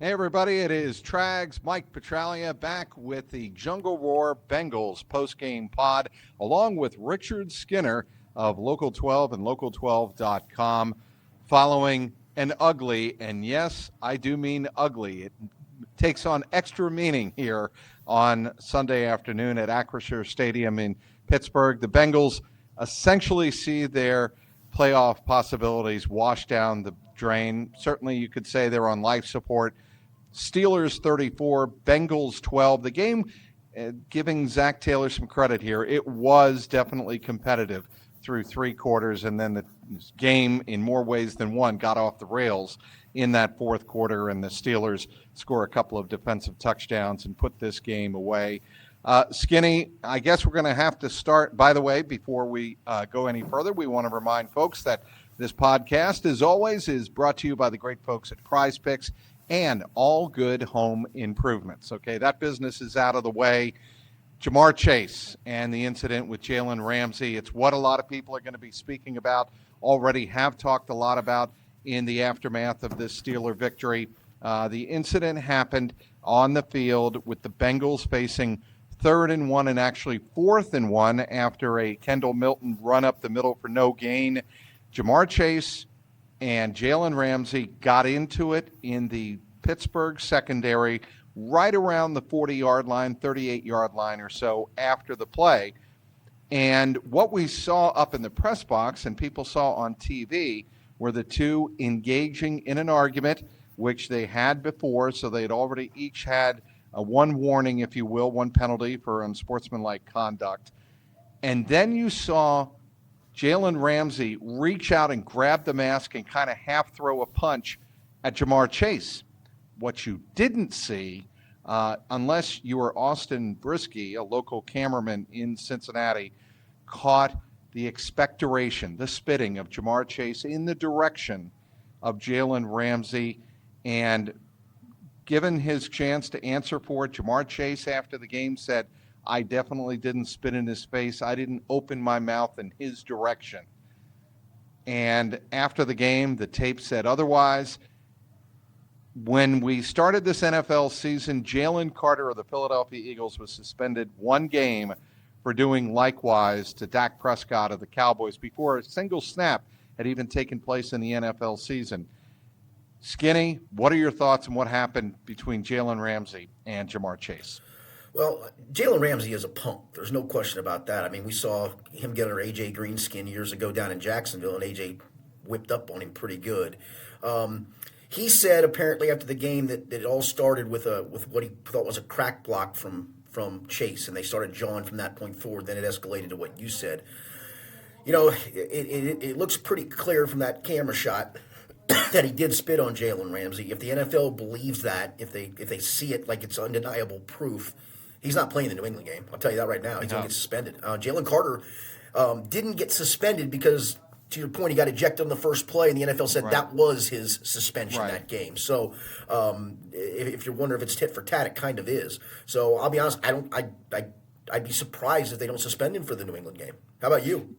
Hey everybody, it is Trags, Mike Petralia back with the Jungle Roar Bengals post-game pod, along with Richard Skinner of Local 12 and Local12.com, following an ugly, and yes, I do mean ugly, it takes on extra meaning here on Sunday afternoon at Acrisure Stadium in Pittsburgh. The Bengals essentially see their playoff possibilities wash down the drain. Certainly you could say they're on life support. Steelers 34, Bengals 12. The game, giving Zach Taylor some credit here, it was definitely competitive through three quarters, and then the game, in more ways than one, got off the rails in that fourth quarter, and the Steelers score a couple of defensive touchdowns and put this game away. Skinny, I guess we're going to have to start. By the way, before we go any further, we want to remind folks that this podcast, as always, is brought to you by the great folks at Prize Picks and All Good Home Improvements. Okay, that business is out of the way. Ja'Marr Chase and the incident with Jalen Ramsey, it's what a lot of people are going to be speaking about, already have talked a lot about in the aftermath of this Steeler victory. The incident happened on the field with the Bengals facing 3rd and 1 and actually 4th and 1 after a Kendall Milton run up the middle for no gain. Ja'Marr Chase and Jalen Ramsey got into it in the Pittsburgh secondary right around the 40-yard line, 38-yard line or so after the play. And what we saw up in the press box and people saw on TV were the two engaging in an argument, which they had before, so they had already each had one warning, if you will, one penalty for unsportsmanlike conduct. And then you saw Jalen Ramsey reach out and grab the mask and kind of half throw a punch at Ja'Marr Chase. What you didn't see, unless you were Austin Brisky, a local cameraman in Cincinnati, caught the expectoration, the spitting of Ja'Marr Chase in the direction of Jalen Ramsey. And given his chance to answer for it, Ja'Marr Chase after the game said, I definitely didn't spit in his face. I didn't open my mouth in his direction. And after the game, the tape said otherwise. When we started this NFL season, Jalen Carter of the Philadelphia Eagles was suspended one game for doing likewise to Dak Prescott of the Cowboys before a single snap had even taken place in the NFL season. Skinny, what are your thoughts on what happened between Jalen Ramsey and Ja'Marr Chase? Well, Jalen Ramsey is a punk. There's no question about that. I mean, we saw him get under A.J. Greenskin years ago down in Jacksonville, and A.J. whipped up on him pretty good. He said apparently after the game that it all started with what he thought was a crack block from Chase, and they started jawing from that point forward. Then it escalated to what you said. You know, it looks pretty clear from that camera shot that he did spit on Jalen Ramsey. If the NFL believes that, if they see it like it's undeniable proof, he's not playing the New England game. I'll tell you that right now. He's going to get suspended. Jalen Carter didn't get suspended because, to your point, he got ejected on the first play, and the NFL said that was his suspension that game. So if you're wondering if it's tit for tat, it kind of is. So I'll be honest, I'd be surprised if they don't suspend him for the New England game. How about you?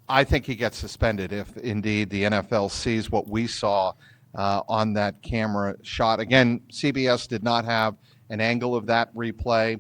I think he gets suspended if indeed the NFL sees what we saw on that camera shot. Again, CBS did not have an angle of that replay.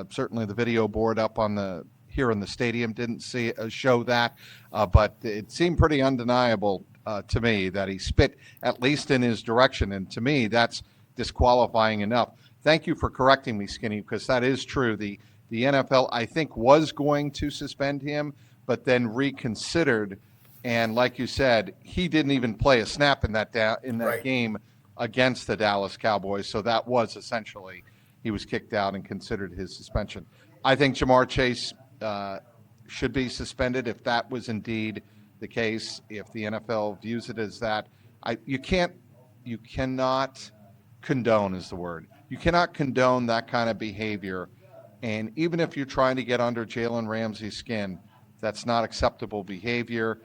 Certainly the video board up on here in the stadium didn't show that, but it seemed pretty undeniable to me that he spit at least in his direction, and to me that's disqualifying enough. Thank you for correcting me, Skinny, because that is true. The NFL, I think, was going to suspend him, but then reconsidered, and like you said, he didn't even play a snap in that game against the Dallas Cowboys, so that was essentially, he was kicked out and considered his suspension. I think Ja'Marr Chase should be suspended if that was indeed the case, if the NFL views it as that. You cannot condone is the word. You cannot condone that kind of behavior, and even if you're trying to get under Jalen Ramsey's skin, that's not acceptable behavior.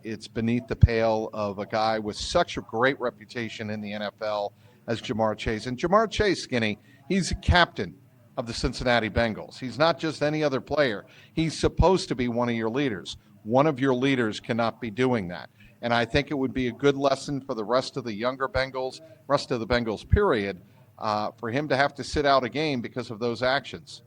It's beneath the pale of a guy with such a great reputation in the NFL as Ja'Marr Chase. And Ja'Marr Chase, Skinny, he's a captain of the Cincinnati Bengals. He's not just any other player. He's supposed to be one of your leaders. One of your leaders cannot be doing that. And I think it would be a good lesson for the rest of the younger Bengals, rest of the Bengals period, for him to have to sit out a game because of those actions.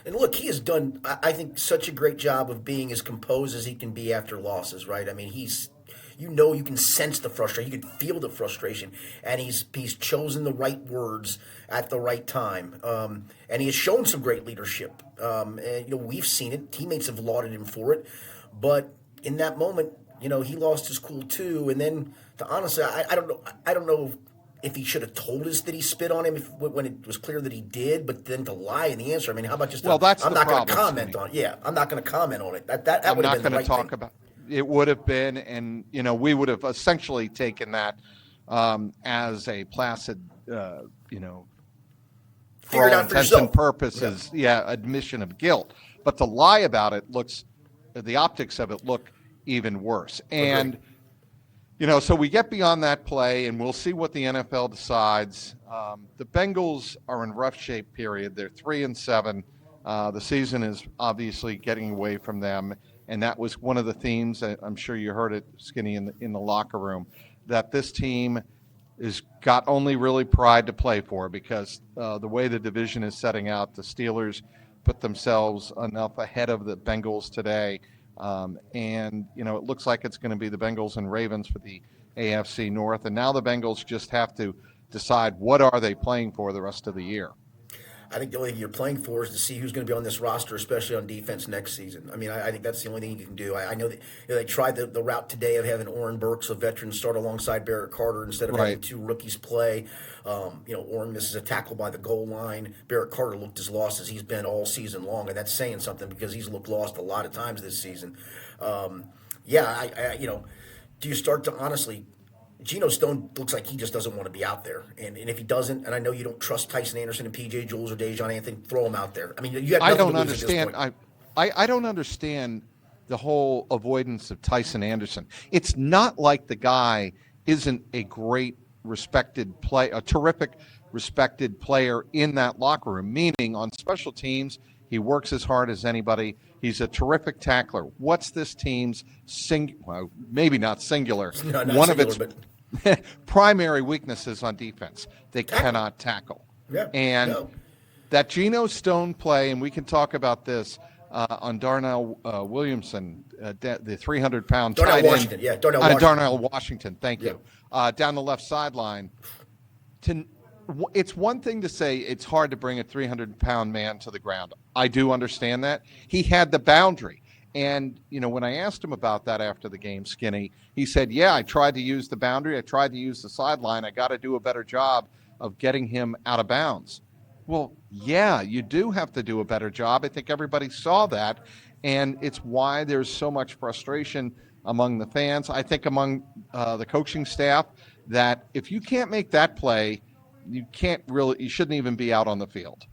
And look, he has done, I think, such a great job of being as composed as he can be after losses, right? I mean, you can sense the frustration, you can feel the frustration, and he's chosen the right words at the right time, and he has shown some great leadership. And we've seen it; teammates have lauded him for it, but in that moment, he lost his cool too. And then, honestly, I don't know if he should have told us that he spit on him when it was clear that he did, but then to lie in the answer. I mean, how about just? Well, that's I'm the not going problem, to comment on it. Yeah, I'm not going to comment on it. That I'm would have not been the going to right talk thing. about. It would have been, and we would have essentially taken that as a placid, for all intents and purposes, admission of guilt. But to lie about it the optics of it look even worse. And so we get beyond that play, and we'll see what the NFL decides. The Bengals are in rough shape. Period. They're 3-7. The season is obviously getting away from them. And that was one of the themes, I'm sure you heard it, Skinny, in the locker room, that this team is got only really pride to play for, because the way the division is setting out, the Steelers put themselves enough ahead of the Bengals today. And it looks like it's going to be the Bengals and Ravens for the AFC North. And now the Bengals just have to decide what are they playing for the rest of the year. I think the only thing you're playing for is to see who's going to be on this roster, especially on defense next season. I mean, I think that's the only thing you can do. I know that they tried the route today of having Oren Burks, a veteran, start alongside Barrett Carter instead of having two rookies play. Oren misses a tackle by the goal line. Barrett Carter looked as lost as he's been all season long, and that's saying something because he's looked lost a lot of times this season. Do you start to honestly? Geno Stone looks like he just doesn't want to be out there. And if he doesn't, and I know you don't trust Tyson Anderson and P.J. Jules or Dejon Anthony, throw him out there. I mean, you have nothing to lose at this point. I don't understand the whole avoidance of Tyson Anderson. It's not like the guy isn't a great, respected player, a terrific, respected player in that locker room, meaning on special teams, he works as hard as anybody. He's a terrific tackler. What's this team's maybe not singular, one of its primary weaknesses on defense? They cannot tackle. That Geno Stone play, and we can talk about this on Darnell Williamson, the 300-pound tight end. Darnell Washington. Thank you. Down the left sideline. It's one thing to say it's hard to bring a 300-pound man to the ground. I do understand that. He had the boundary. And, when I asked him about that after the game, Skinny, he said, I tried to use the boundary. I tried to use the sideline. I got to do a better job of getting him out of bounds. Well, you do have to do a better job. I think everybody saw that. And it's why there's so much frustration among the fans. I think among the coaching staff that if you can't make that play, you shouldn't even be out on the field.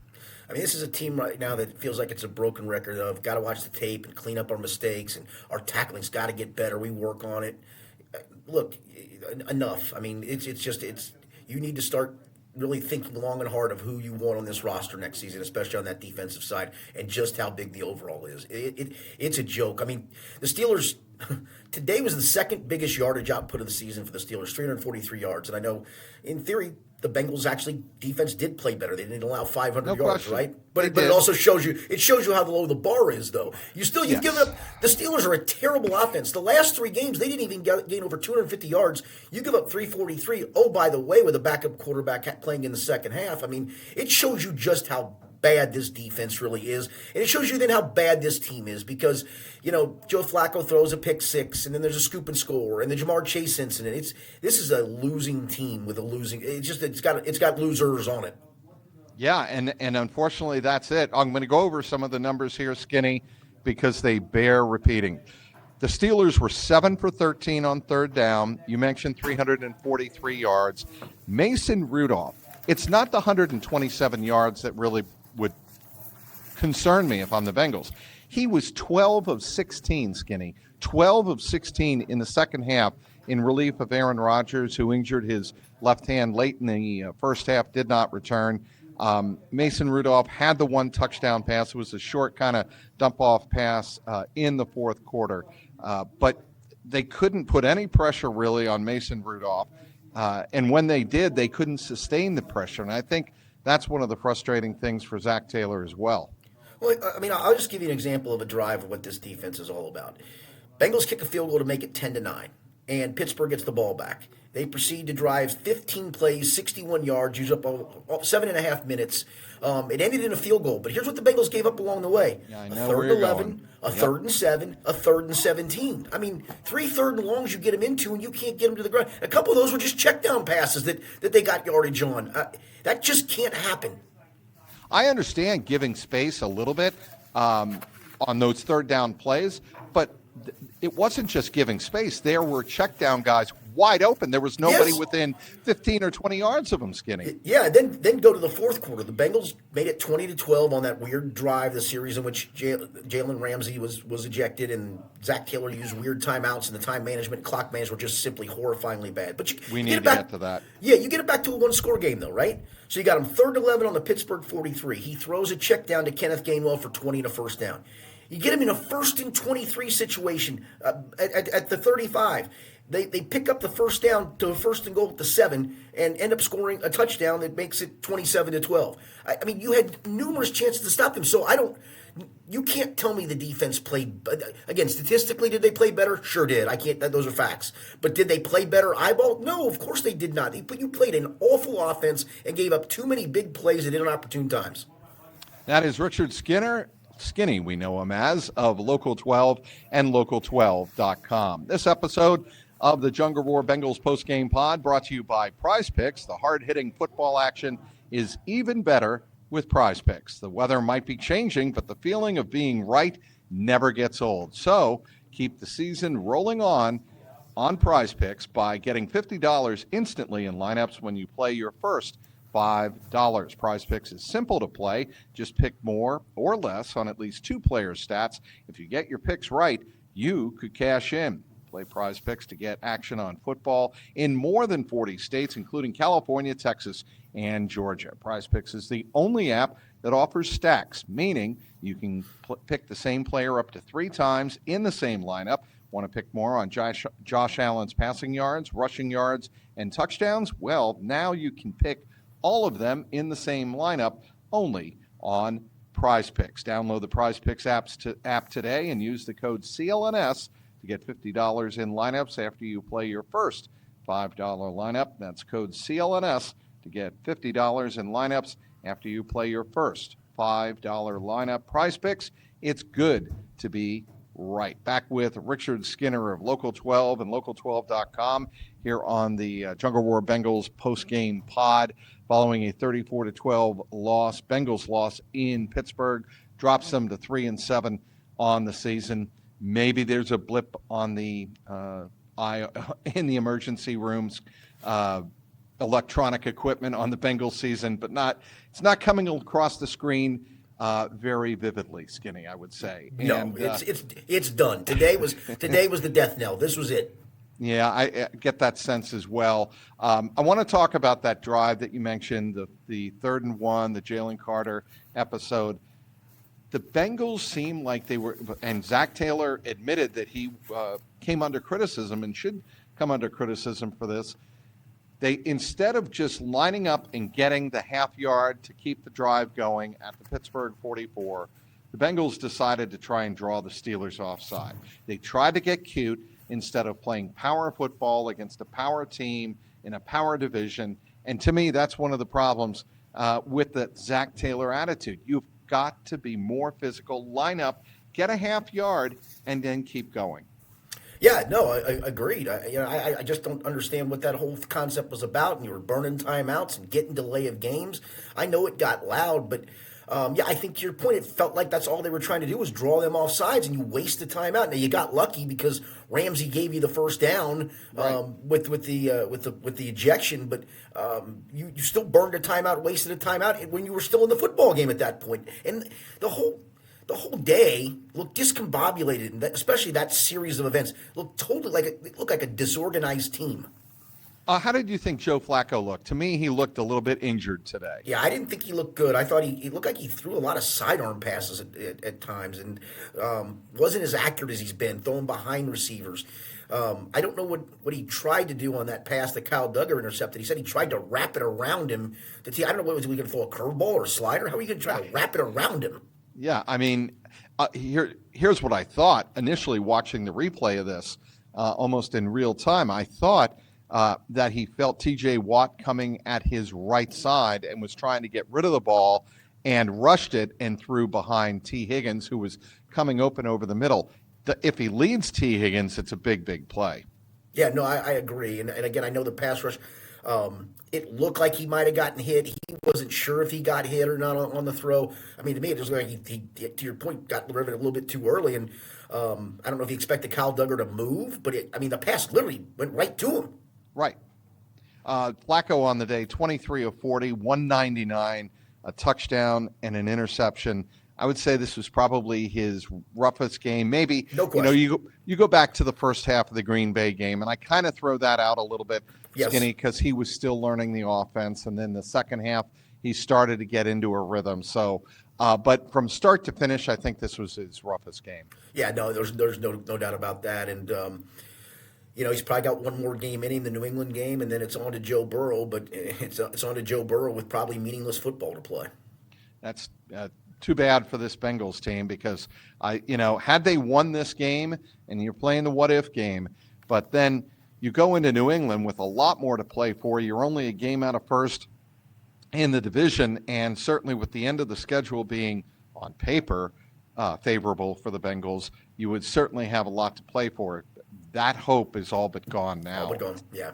I mean, this is a team right now that feels like it's a broken record of got to watch the tape and clean up our mistakes, and our tackling's got to get better. We work on it. Look, enough. I mean, it's you need to start really thinking long and hard of who you want on this roster next season, especially on that defensive side, and just how big the overall is. It's a joke. I mean, the Steelers today was the second biggest yardage output of the season for the Steelers, 343 yards. And I know, in theory, the Bengals actually defense did play better. They didn't allow 500 yards, right? But it also shows you how low the bar is, though. You've given up. The Steelers are a terrible offense. The last three games they didn't even gain over 250 yards. You give up 343. Oh, by the way, with a backup quarterback playing in the second half. I mean, it shows you just how bad this defense really is, and it shows you then how bad this team is because Joe Flacco throws a pick six, and then there's a scoop and score, and the Jamar Chase incident. This is a losing team with a losing. It's got losers on it. Yeah, and unfortunately that's it. I'm going to go over some of the numbers here, Skinny, because they bear repeating. The Steelers were 7 for 13 on third down. You mentioned 343 yards. Mason Rudolph. It's not the 127 yards that really would concern me if I'm the Bengals. He was 12 of 16, Skinny. 12 of 16 in the second half in relief of Aaron Rodgers, who injured his left hand late in the first half, did not return. Mason Rudolph had the one touchdown pass. It was a short kind of dump-off pass in the fourth quarter. But they couldn't put any pressure really on Mason Rudolph. And when they did, they couldn't sustain the pressure. And I think that's one of the frustrating things for Zach Taylor as well. Well, I mean, I'll just give you an example of a drive of what this defense is all about. Bengals kick a field goal to make it 10-9, and Pittsburgh gets the ball back. They proceed to drive 15 plays, 61 yards, use up 7.5 minutes. It ended in a field goal, but here's what the Bengals gave up along the way. Yeah, I a know third where and you're 11, going. a third and 7, a third and 17. I mean, 3 third and longs you get them into, and you can't get them to the ground. A couple of those were just check down passes that they got yardage on. That just can't happen. I understand giving space a little bit on those third down plays, but it wasn't just giving space. There were check down guys wide open. There was nobody within 15 or 20 yards of them, Skinny. Yeah, then go to the fourth quarter. The Bengals made it 20-12 on that weird drive, the series in which Jalen Ramsey was ejected and Zach Taylor used weird timeouts, and the time management and clock management were just simply horrifyingly bad. But we need to get to that. Yeah, you get it back to a one-score game, though, right? So you got him 3rd and 11 on the Pittsburgh 43. He throws a check down to Kenneth Gainwell for 20 and a first down. You get him in a 1st and 23 situation at the 35. They pick up the first down to a 1st and goal at the 7 and end up scoring a touchdown that makes it 27-12. I mean, you had numerous chances to stop them. So you can't tell me the defense played, again, statistically, did they play better? Sure did. I can't, those are facts. But did they play better eyeball? No, of course they did not. You played an awful offense and gave up too many big plays at inopportune times. That is Richard Skinner. Skinny, we know him as, of Local 12 and Local12.com. This episode of the Jungle Roar Bengals postgame pod brought to you by Prize Picks. The hard-hitting football action is even better with Prize Picks. The weather might be changing, but the feeling of being right never gets old. So keep the season rolling on Prize Picks by getting $50 instantly in lineups when you play your first $5. Prize Picks is simple to play. Just pick more or less on at least 2 players' stats. If you get your picks right, you could cash in. Play Prize Picks to get action on football in more than 40 states, including California, Texas, and Georgia. Prize Picks is the only app that offers stacks, meaning you can pick the same player up to 3 times in the same lineup. Want to pick more on Josh Allen's passing yards, rushing yards, and touchdowns? Well, now you can pick all of them in the same lineup only on Prize Picks. Download the Prize Picks app today and use the code CLNS to get $50 in lineups after you play your first $5 lineup. That's code CLNS to get $50 in lineups after you play your first $5 lineup. Prize Picks, it's good to be right. Back with Richard Skinner of Local 12 and Local12.com here on the Jungle Roar Bengals postgame pod. Following a 34-12 loss, Bengals loss in Pittsburgh, drops them to 3-7 on the season. Maybe there's a blip on the in the emergency rooms, electronic equipment on the Bengals season, but it's not coming across the screen very vividly, Skinny, I would say. No, it's done. Today was the death knell. This was it. Yeah, I get that sense as well. I want to talk about that drive that you mentioned, the 3rd and 1, the Jalen Carter episode. The Bengals seem like they were, and Zach Taylor admitted that he came under criticism and should come under criticism for this. They, instead of just lining up and getting the half yard to keep the drive going at the Pittsburgh 44, the Bengals decided to try and draw the Steelers offside. They tried to get cute instead of playing power football against a power team in a power division. And to me, that's one of the problems with the Zach Taylor attitude. You've got to be more physical, line up, get a half yard, and then keep going. Yeah, no, I agreed. I just don't understand what that whole concept was about. And you were burning timeouts and getting delay of games. I know it got loud, but I think to your point, it felt like that's all they were trying to do was draw them off sides, and you wasted timeout. Now you got lucky because Ramsey gave you the first down with the ejection, but you still burned a timeout, wasted a timeout when you were still in the football game at that point, and the whole day looked discombobulated, and especially that series of events looked totally like a disorganized team. How did you think Joe Flacco looked? To me, he looked a little bit injured today. Yeah, I didn't think he looked good. I thought he looked like he threw a lot of sidearm passes at times and wasn't as accurate as he's been, throwing behind receivers. I don't know what he tried to do on that pass that Kyle Duggar intercepted. He said he tried to wrap it around him. I don't know, was he going to throw a curveball or a slider? How are you going to try to wrap it around him? Yeah, I mean, here's what I thought initially watching the replay of this, almost in real time. I thought that he felt T.J. Watt coming at his right side and was trying to get rid of the ball and rushed it and threw behind T. Higgins, who was coming open over the middle. If he leads T. Higgins, it's a big, big play. Yeah, no, I agree. And again, I know the pass rush, it looked like he might have gotten hit. He wasn't sure if he got hit or not on the throw. I mean, to me, it was like he, to your point, got rid of it a little bit too early. And I don't know if he expected Kyle Duggar to move, but the pass literally went right to him. Right. Flacco on the day, 23 of 40, 199, a touchdown and an interception. I would say this was probably his roughest game. Maybe, no question. You go back to the first half of the Green Bay game, and I kind of throw that out a little bit, yes, Skinny, because he was still learning the offense. And then the second half, he started to get into a rhythm. So, but from start to finish, I think this was his roughest game. Yeah, no, there's no doubt about that. And, he's probably got one more game in him, the New England game, and then it's on to Joe Burrow. But it's on to Joe Burrow with probably meaningless football to play. That's too bad for this Bengals team because, had they won this game, and you're playing the what-if game, but then you go into New England with a lot more to play for. You're only a game out of first in the division, and certainly with the end of the schedule being, on paper, favorable for the Bengals, you would certainly have a lot to play for. That hope is all but gone now. All but gone, yeah.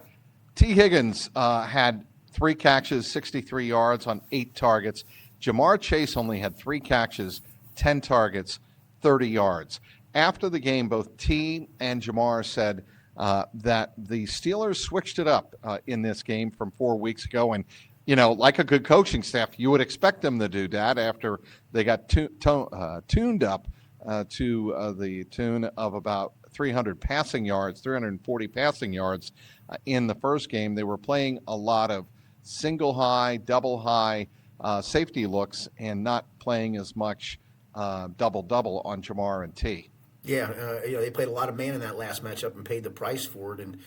T. Higgins had 3 catches, 63 yards on 8 targets. Jamar Chase only had 3 catches, 10 targets, 30 yards. After the game, both T and Jamar said that the Steelers switched it up in this game from 4 weeks ago. And, like a good coaching staff, you would expect them to do that after they got tuned up to the tune of about 340 passing yards in the first game. They were playing a lot of single high, double high, safety looks and not playing as much double-double on Jamar and T. Yeah, they played a lot of man in that last matchup and paid the price for it. And,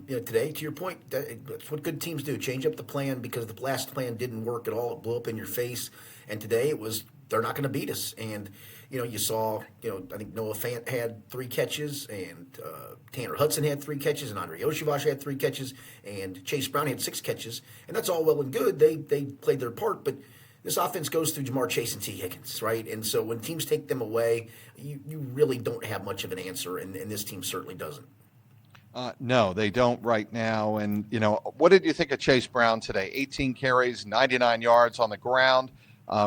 today, to your point, that's what good teams do. Change up the plan because the last plan didn't work at all. It blew up in your face. And today it was, they're not going to beat us. And, you saw, I think Noah Fant had 3 catches, and Tanner Hudson had 3 catches, and Andre Oshivash had 3 catches, and Chase Brown had 6 catches. And that's all well and good. They played their part, but this offense goes through Jamar Chase and T. Higgins, right? And so when teams take them away, you really don't have much of an answer, and this team certainly doesn't. No, they don't right now. And, what did you think of Chase Brown today? 18 carries, 99 yards on the ground.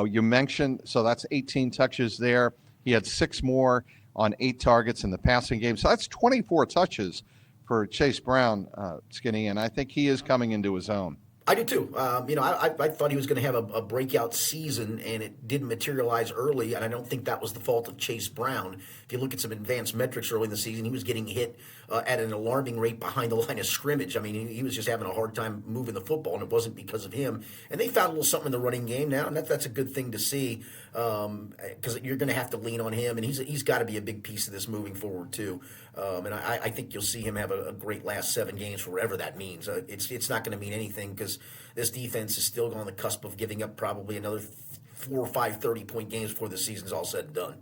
You mentioned, so that's 18 touches there. He had 6 more on 8 targets in the passing game. So that's 24 touches for Chase Brown, Skinny, and I think he is coming into his own. I do too. I thought he was going to have a breakout season, and it didn't materialize early, and I don't think that was the fault of Chase Brown. If you look at some advanced metrics early in the season, he was getting hit at an alarming rate behind the line of scrimmage. I mean, he was just having a hard time moving the football, and it wasn't because of him. And they found a little something in the running game now, and that's a good thing to see because you're going to have to lean on him, and he's got to be a big piece of this moving forward too. And I think you'll see him have a great last 7 games, whatever that means. It's not going to mean anything because this defense is still on the cusp of giving up probably another 4 or 5 30-point games before the season's all said and done.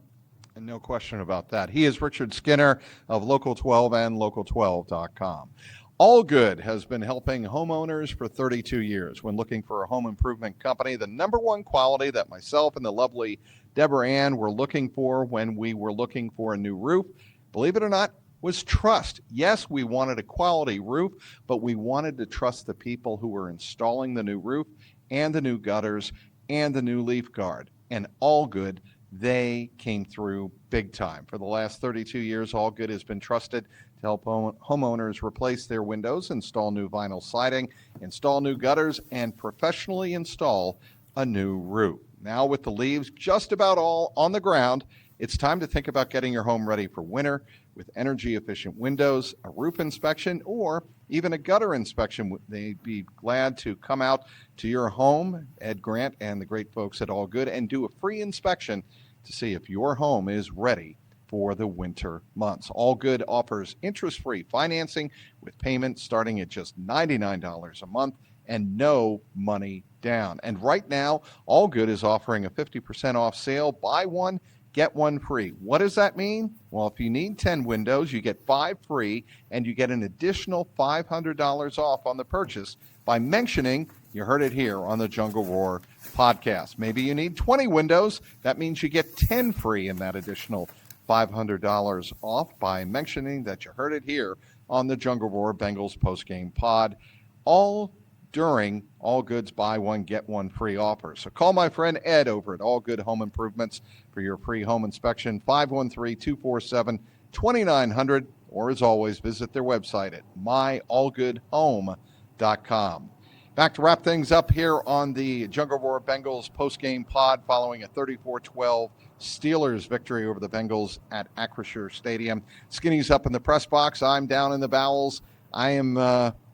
And no question about that. He is Richard Skinner of Local 12 and Local12.com. All Good has been helping homeowners for 32 years. When looking for a home improvement company, the number one quality that myself and the lovely Deborah Ann were looking for when we were looking for a new roof, believe it or not, was trust. Yes, we wanted a quality roof, but we wanted to trust the people who were installing the new roof and the new gutters and the new leaf guard. And All Good, they came through big time. For the last 32 years, All Good has been trusted to help homeowners replace their windows, install new vinyl siding, install new gutters, and professionally install a new roof. Now with the leaves just about all on the ground, it's time to think about getting your home ready for winter with energy-efficient windows, a roof inspection, or even a gutter inspection. They'd be glad to come out to your home, Ed Grant and the great folks at All Good, and do a free inspection to see if your home is ready for the winter months. All Good offers interest-free financing with payments starting at just $99 a month and no money down. And right now, All Good is offering a 50% off sale. Buy one, get one free. What does that mean? Well, if you need 10 windows, you get 5 free, and you get an additional $500 off on the purchase by mentioning you heard it here on the Jungle Roar podcast. Maybe you need 20 windows. That means you get 10 free in that additional $500 off by mentioning that you heard it here on the Jungle Roar Bengals postgame pod. All during All Good's buy one, get one free offer. So call my friend Ed over at All Good Home Improvements for your free home inspection, 513-247-2900, or as always, visit their website at myallgoodhome.com. Back to wrap things up here on the Jungle Roar Bengals postgame pod following a 34-12 Steelers victory over the Bengals at Acrisure Stadium. Skinny's up in the press box. I'm down in the bowels. I am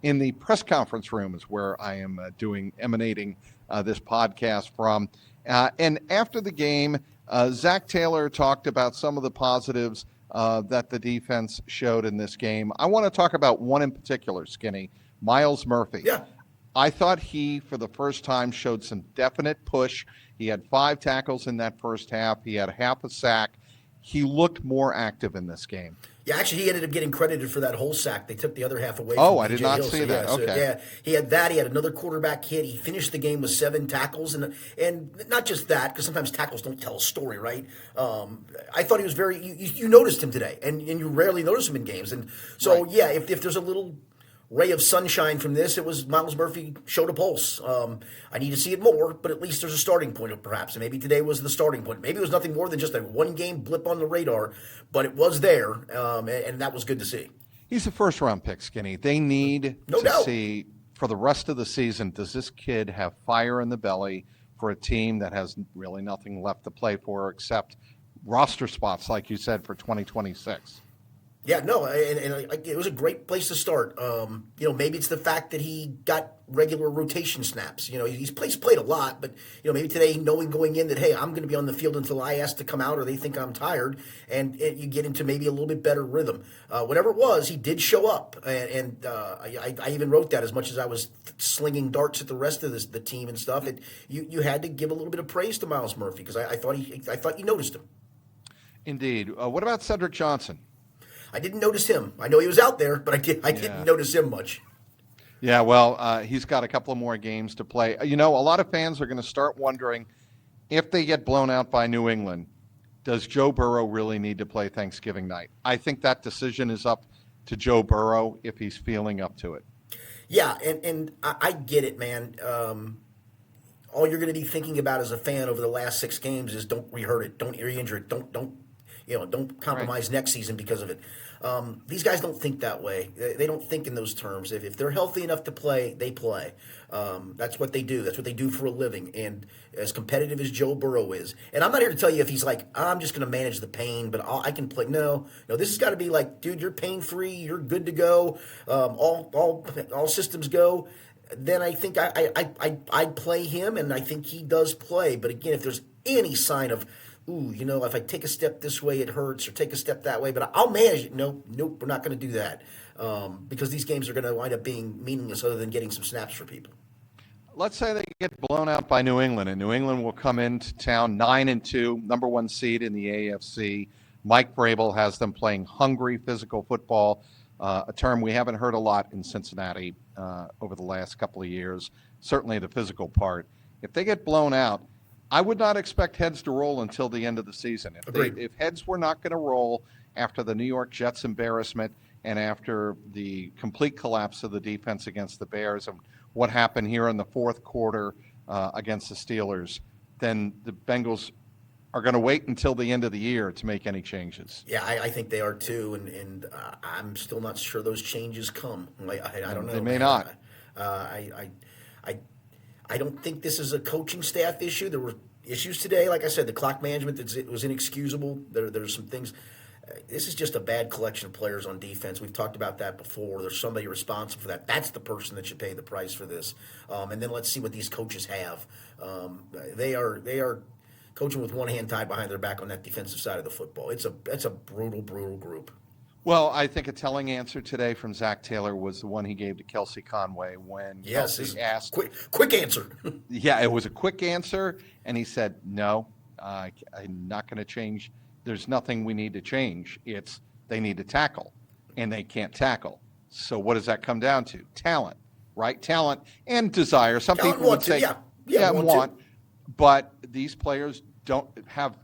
in the press conference room is where I am emanating this podcast from. And after the game, Zach Taylor talked about some of the positives that the defense showed in this game. I want to talk about one in particular, Skinny, Myles Murphy. Yeah. I thought he, for the first time, showed some definite push. He had 5 tackles in that first half. He had half a sack. He looked more active in this game. Yeah, actually, he ended up getting credited for that whole sack. They took the other half away. Oh, from I did DJ not Hill. see that. So, okay. yeah, he had that. He had another quarterback hit. He finished the game with 7 tackles, and not just that, because sometimes tackles don't tell a story, right? I thought he was very. You noticed him today, and you rarely notice him in games, and so Right. yeah, if there's a little ray of sunshine from this, it was Myles Murphy showed a pulse. I need to see it more, but at least there's a starting point, perhaps. And maybe today was the starting point. Maybe it was nothing more than just a one-game blip on the radar, but it was there, and that was good to see. He's a first-round pick, Skinny. They need No to doubt. see, for the rest of the season, does this kid have fire in the belly for a team that has really nothing left to play for except roster spots, like you said, for 2026? Yeah, no, and it was a great place to start. Maybe it's the fact that he got regular rotation snaps. He's played a lot, but maybe today knowing going in that, hey, I'm going to be on the field until I ask to come out or they think I'm tired, and you get into maybe a little bit better rhythm. Whatever it was, he did show up, and I even wrote that as much as I was slinging darts at the rest of the team and stuff. You had to give a little bit of praise to Myles Murphy because I thought you noticed him. Indeed. What about Cedric Johnson? I didn't notice him. I know he was out there, but I didn't notice him much. Yeah, well, he's got a couple of more games to play. A lot of fans are going to start wondering if they get blown out by New England, does Joe Burrow really need to play Thanksgiving night? I think that decision is up to Joe Burrow if he's feeling up to it. Yeah, and I get it, man. All you're going to be thinking about as a fan over the last 6 games is don't re-hurt it, don't re-injure it, don't compromise next season because of it. These guys don't think that way. They don't think in those terms. If they're healthy enough to play, they play. That's what they do. That's what they do for a living. And as competitive as Joe Burrow is, and I'm not here to tell you if he's like, I'm just going to manage the pain, but I can play. No, this has got to be like, dude, you're pain-free. You're good to go. All systems go. Then I think I'd play him, and I think he does play. But again, if there's any sign of, if I take a step this way, it hurts, or take a step that way, but I'll manage it. Nope, we're not going to do that because these games are going to wind up being meaningless other than getting some snaps for people. Let's say they get blown out by New England, and New England will come into town 9-2, number 1 seed in the AFC. Mike Vrabel has them playing hungry physical football, a term we haven't heard a lot in Cincinnati over the last couple of years, certainly the physical part. If they get blown out, I would not expect heads to roll until the end of the season. If heads were not going to roll after the New York Jets embarrassment and after the complete collapse of the defense against the Bears and what happened here in the fourth quarter against the Steelers, then the Bengals are going to wait until the end of the year to make any changes. Yeah, I think they are too, and I'm still not sure those changes come. I don't know. They may not. I don't think this is a coaching staff issue. There were issues today. Like I said, the clock management it was inexcusable. There's some things. This is just a bad collection of players on defense. We've talked about that before. There's somebody responsible for that. That's the person that should pay the price for this. And then let's see what these coaches have. They are coaching with one hand tied behind their back on that defensive side of the football. It's a brutal group. Well, I think a telling answer today from Zach Taylor was the one he gave to Kelsey Conway when Kelsey asked. Quick answer. Yeah, it was a quick answer, and he said, no, I'm not going to change. There's nothing we need to change. It's they need to tackle, and they can't tackle. So what does that come down to? Talent, right? Talent and desire. Some Talent people would say, want. But these players don't have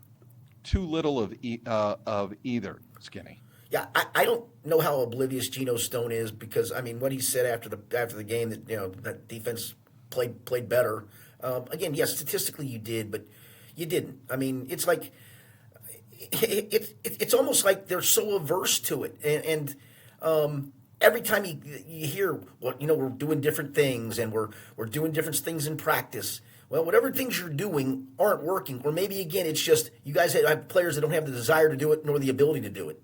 too little of either, Skinny. Yeah, I don't know how oblivious Geno Stone is because I mean what he said after the game that that defense played better. Again, yes, statistically you did, but you didn't. I mean, it's like it's almost like they're so averse to it, and every time you hear we're doing different things and we're doing different things in practice. Well, whatever things you're doing aren't working, or maybe again it's just you guys have players that don't have the desire to do it nor the ability to do it.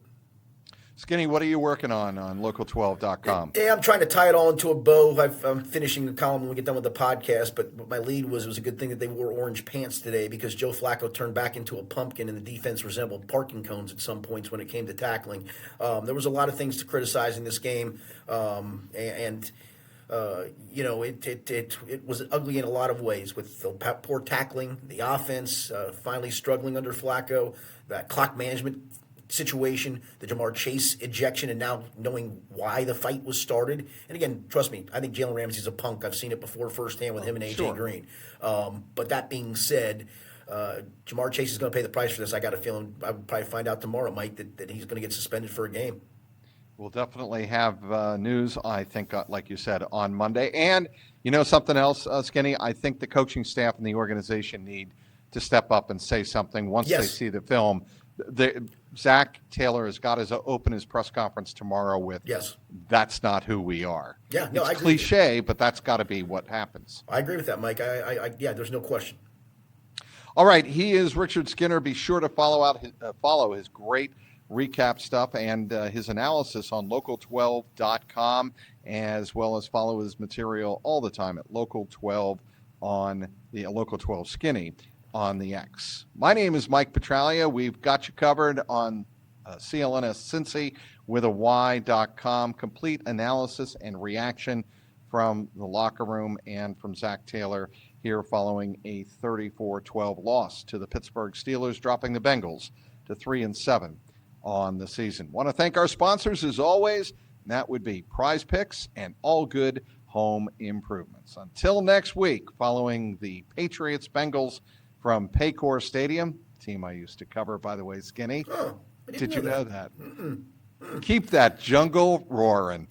Skinny, what are you working on local12.com? Yeah, I'm trying to tie it all into a bow. I'm finishing the column when we get done with the podcast, but my lead was it was a good thing that they wore orange pants today because Joe Flacco turned back into a pumpkin and the defense resembled parking cones at some points when it came to tackling. There was a lot of things to criticize in this game, it was ugly in a lot of ways with the poor tackling, the offense finally struggling under Flacco, that clock management situation, the Jamar Chase ejection, and now knowing why the fight was started. And again, trust me, I think Jalen Ramsey's a punk. I've seen it before firsthand with him and AJ Green. But that being said, Jamar Chase is going to pay the price for this. I got a feeling I would probably find out tomorrow, Mike, that he's going to get suspended for a game. We'll definitely have news, I think, like you said, on Monday. And something else, Skinny, I think the coaching staff and the organization need to step up and say something once they see the film. Zach Taylor has got to open his press conference tomorrow with, that's not who we are. Yeah, no, it's cliche, but that's got to be what happens. I agree with that, Mike. Yeah, there's no question. All right, he is Richard Skinner. Be sure to follow his great recap stuff and his analysis on local12.com, as well as follow his material all the time at local12 on the local12 Skinny on the X. My name is Mike Petralia. We've got you covered on CLNS Cincy with a Y.com. Complete analysis and reaction from the locker room and from Zach Taylor here following a 34-12 loss to the Pittsburgh Steelers, dropping the Bengals to 3-7 on the season. Want to thank our sponsors as always, and that would be Prize Picks and All Good Home Improvements. Until next week, following the Patriots Bengals from Acrisure Stadium, team I used to cover, by the way, Skinny. Oh, did you know that? Keep that jungle roaring.